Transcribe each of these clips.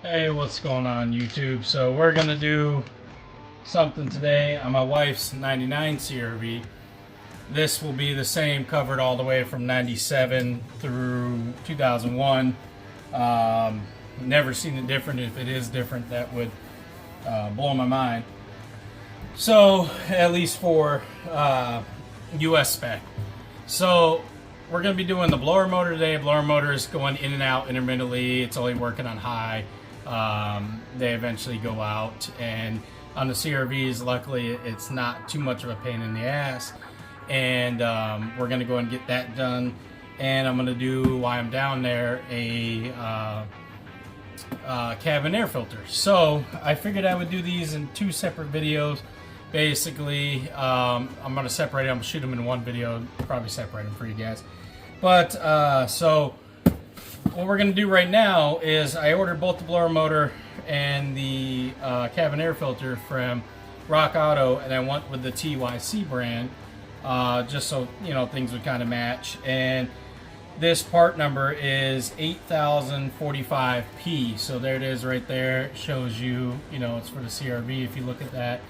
Hey, what's going on YouTube? So we're gonna do something today on my wife's 99 CRV. This will be the same, covered all the way from 97 through 2001. Never seen it different. If it is different, that would blow my mind. So at least for US spec. So we're going to be doing the blower motor today. Blower motor is going in and out intermittently. It's only working on high. They eventually go out, and on the CRVs, luckily it's not too much of a pain in the ass. And we're going to go and get that done. And I'm going to do, while I'm down there, a cabin air filter. So I figured I would do these in two separate videos. Basically, I'm going to separate them, shoot them in one video, probably separate them for you guys. But so what we're going to do right now is I ordered both the blower motor and the cabin air filter from Rock Auto, and I went with the TYC brand just so you know things would kind of match. And this part number is 8045P. So there it is right there. It shows you, it's for the CRV if you look at that.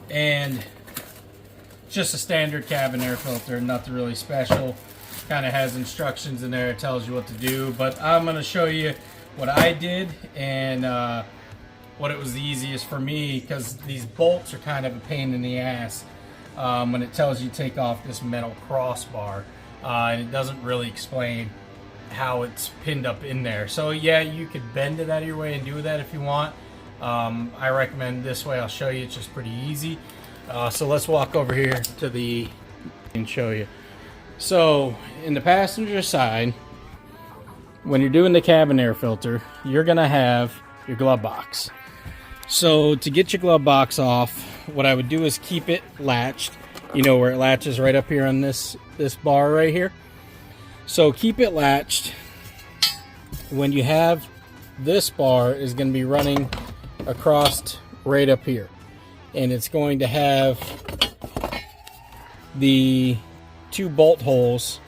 And just a standard cabin air filter, nothing really special. Kind of has instructions in there, it tells you what to do. But I'm going to show you what I did and what it was the easiest for me, because these bolts are kind of a pain in the ass when it tells you to take off this metal crossbar. And it doesn't really explain how it's pinned up in there. So yeah, you could bend it out of your way and do that if you want. I recommend this way. I'll show you. It's just pretty easy. So let's walk over here to the and show you. So in the passenger side, when you're doing the cabin air filter, you're gonna have your glove box. So to get your glove box off, what I would do is keep it latched. You know where it latches, right up here on this bar right here. So keep it latched. When you have this bar is going to be running across right up here, and it's going to have the two bolt holes.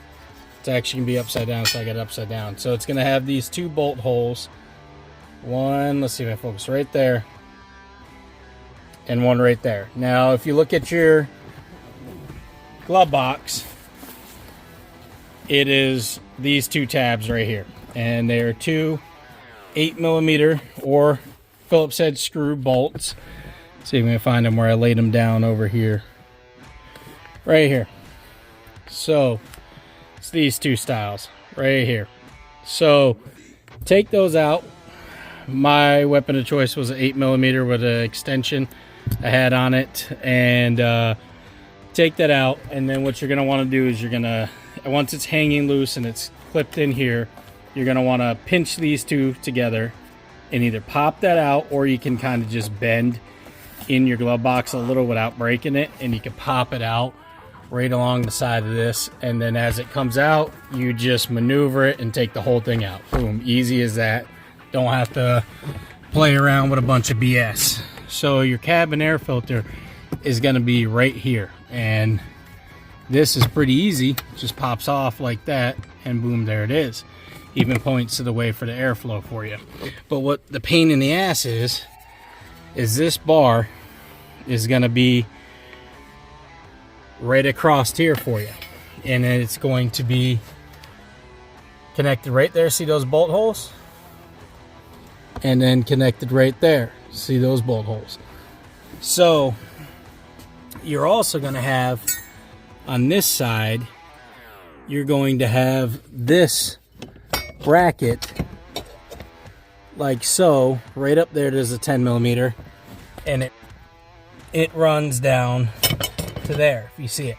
It's actually going to be upside down, so I got it upside down. So it's going to have these two bolt holes. One, let's see if I focus, right there, and one right there. Now if you look at your glove box, it is these two tabs right here, and they are two 8mm or Phillips head screw bolts. Let's see if we can find them where I laid them down over here. Right here. So it's these two styles right here. So take those out. My weapon of choice was an 8mm with an extension I had on it, and take that out. And then what you're going to want to do is you're going to, once it's hanging loose and it's clipped in here, you're going to want to pinch these two together and either pop that out, or you can kind of just bend in your glove box a little without breaking it, and you can pop it out right along the side of this. And then as it comes out, you just maneuver it and take the whole thing out. Boom, easy as that. Don't have to play around with a bunch of BS. So your cabin air filter is going to be right here, and this is pretty easy. Just pops off like that, and boom, there it is. Even points to the way for the airflow for you. But what the pain in the ass is this bar is going to be right across here for you, and it's going to be connected right there. See those bolt holes? And then connected right there. See those bolt holes? So you're also going to have on this side, you're going to have this bracket like so. Right up there, there's a 10mm, and it runs down to there, if you see it.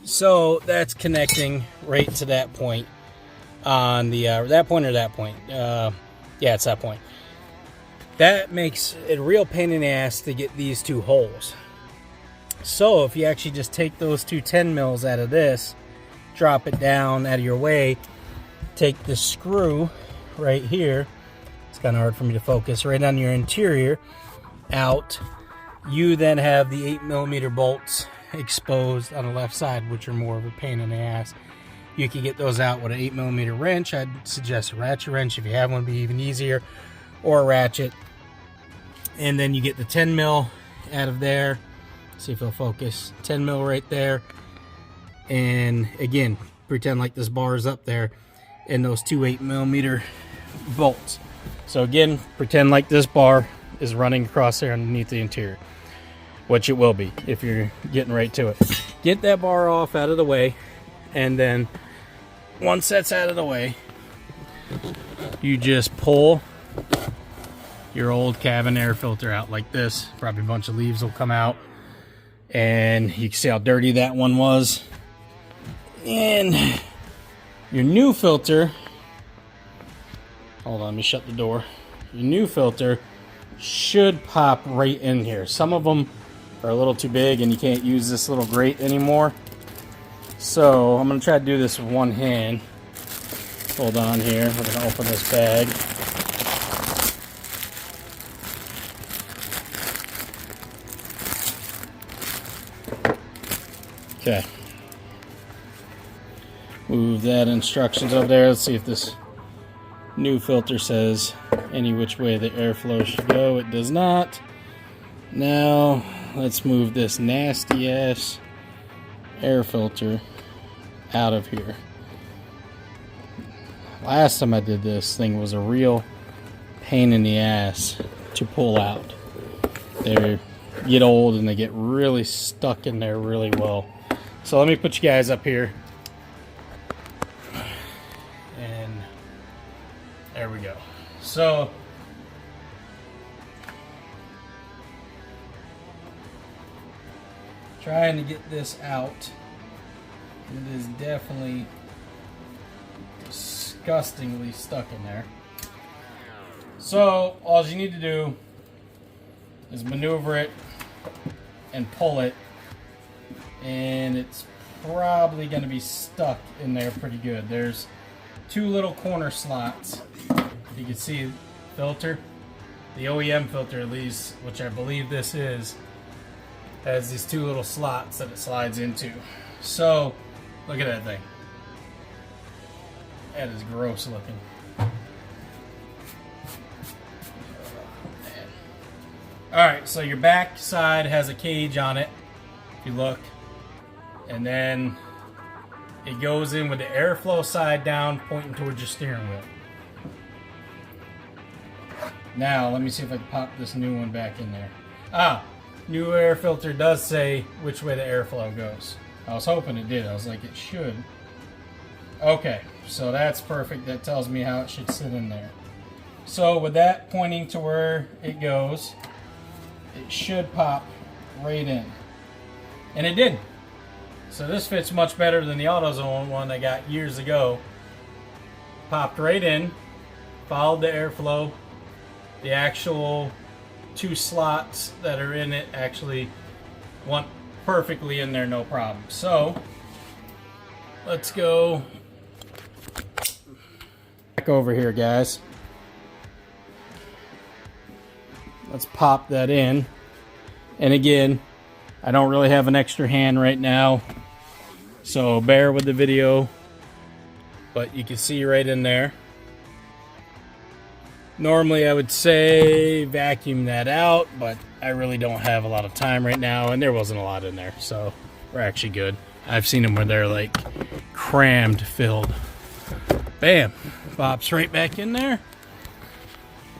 So that's connecting right to that point on the that point or that point. Yeah, it's that point. That makes it a real pain in the ass to get these two holes. So if you actually just take those two 10mm out of this, drop it down out of your way, take the screw right here, it's kind of hard for me to focus, right on your interior out, you then have the 8mm bolts exposed on the left side, which are more of a pain in the ass. You can get those out with an 8mm wrench. I'd suggest a ratchet wrench. If you have one, it'd be even easier, or a ratchet. And then you get the 10mm out of there. See if it'll focus. 10mm right there. And again, pretend like this bar is up there, and those two 8mm bolts. So again, pretend like this bar is running across there underneath the interior, which it will be if you're getting right to it. Get that bar off out of the way, and then once that's out of the way, you just pull your old cabin air filter out like this. Probably a bunch of leaves will come out, and you can see how dirty that one was. And your new filter, hold on, let me shut the door. Your new filter should pop right in here. Some of them are a little too big and you can't use this little grate anymore. So I'm gonna try to do this with one hand. Hold on here, we're gonna open this bag. Okay. Move that instructions up there. Let's see if this new filter says any which way the airflow should go. It does not. Now let's move this nasty ass air filter out of here. Last time I did this thing was a real pain in the ass to pull out. They get old and they get really stuck in there really well. So let me put you guys up here. And there we go. So trying to get this out. It is definitely disgustingly stuck in there. So all you need to do is maneuver it and pull it, and it's probably going to be stuck in there pretty good. There's two little corner slots. You can see filter, the OEM filter at least, which I believe this is, has these two little slots that it slides into. So look at that thing. That is gross looking. Alright, so your back side has a cage on it, if you look. And then it goes in with the airflow side down, pointing towards your steering wheel. Now, let me see if I can pop this new one back in there. Ah, new air filter does say which way the airflow goes. I was hoping it did. I was like, it should. Okay, so that's perfect. That tells me how it should sit in there. So with that pointing to where it goes, it should pop right in. And it did. So this fits much better than the AutoZone one I got years ago. Popped right in, followed the airflow. The actual two slots that are in it actually went perfectly in there, no problem. So let's go back over here, guys. Let's pop that in. And again, I don't really have an extra hand right now, so bear with the video, but you can see right in there. Normally I would say vacuum that out, but I really don't have a lot of time right now, and there wasn't a lot in there, so we're actually good. I've seen them where they're like crammed, filled. Bam, pops right back in there.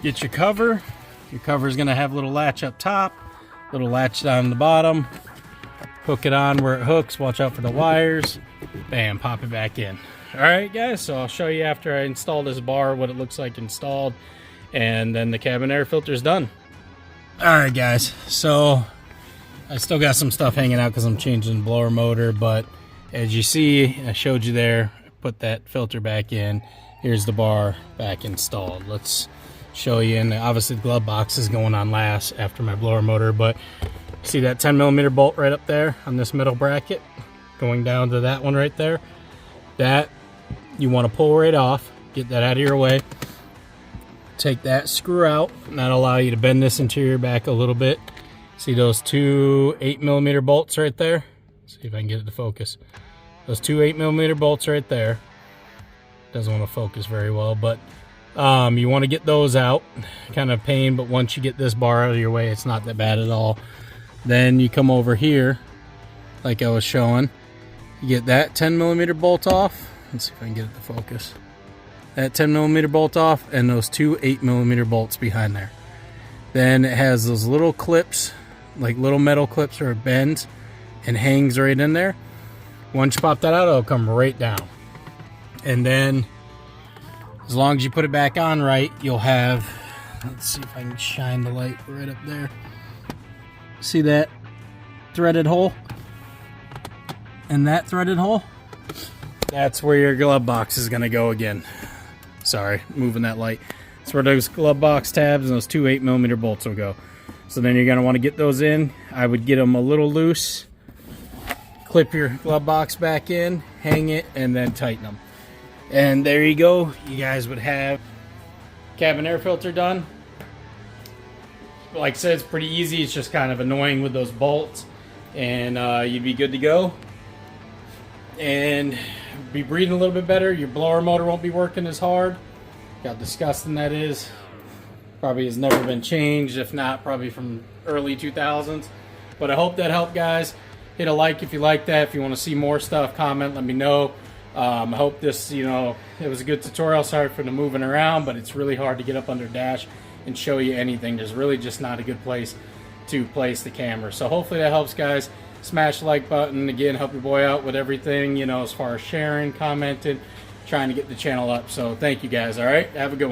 Get your cover. Your cover is going to have a little latch up top, little latch down the bottom. Hook it on where it hooks. Watch out for the wires. Bam, pop it back in. All right, guys, so I'll show you after I install this bar what it looks like installed, and then the cabin air filter is done. All right, guys, so I still got some stuff hanging out because I'm changing the blower motor, but as you see, I showed you there, put that filter back in. Here's the bar back installed. Let's show you, and obviously the glove box is going on last after my blower motor, but see that 10mm bolt right up there on this middle bracket going down to that one right there? That you want to pull right off, get that out of your way, take that screw out, and that'll allow you to bend this interior back a little bit. See those two 8mm bolts right there? See if I can get it to focus. Those two 8mm bolts right there. Doesn't want to focus very well, but you want to get those out. Kind of pain, but once you get this bar out of your way, it's not that bad at all. Then you come over here, like I was showing. You get that 10mm bolt off. Let's see if I can get it to focus. That 10mm bolt off, and those two 8mm bolts behind there. Then it has those little clips, like little metal clips where it bends and hangs right in there. Once you pop that out, it'll come right down. And then, as long as you put it back on right, you'll have, let's see if I can shine the light right up there. See that threaded hole? And that threaded hole? That's where your glove box is going to go again. Sorry, moving that light. That's where those glove box tabs and those two 8mm bolts will go. So then you're going to want to get those in. I would get them a little loose. Clip your glove box back in, hang it, and then tighten them. And there you go. You guys would have cabin air filter done. Like I said, it's pretty easy. It's just kind of annoying with those bolts. And you'd be good to go. And be breathing a little bit better. Your blower motor won't be working as hard. How disgusting that is. Probably has never been changed. If not, probably from early 2000s. But I hope that helped, guys. Hit a like if you like that. If you want to see more stuff, comment, let me know. I hope this, it was a good tutorial. Sorry for the moving around, but it's really hard to get up under dash and show you anything. There's really just not a good place to place the camera. So hopefully that helps, guys. Smash the like button. Again, help your boy out with everything, as far as sharing, commenting, trying to get the channel up. So thank you, guys. All right, have a good one.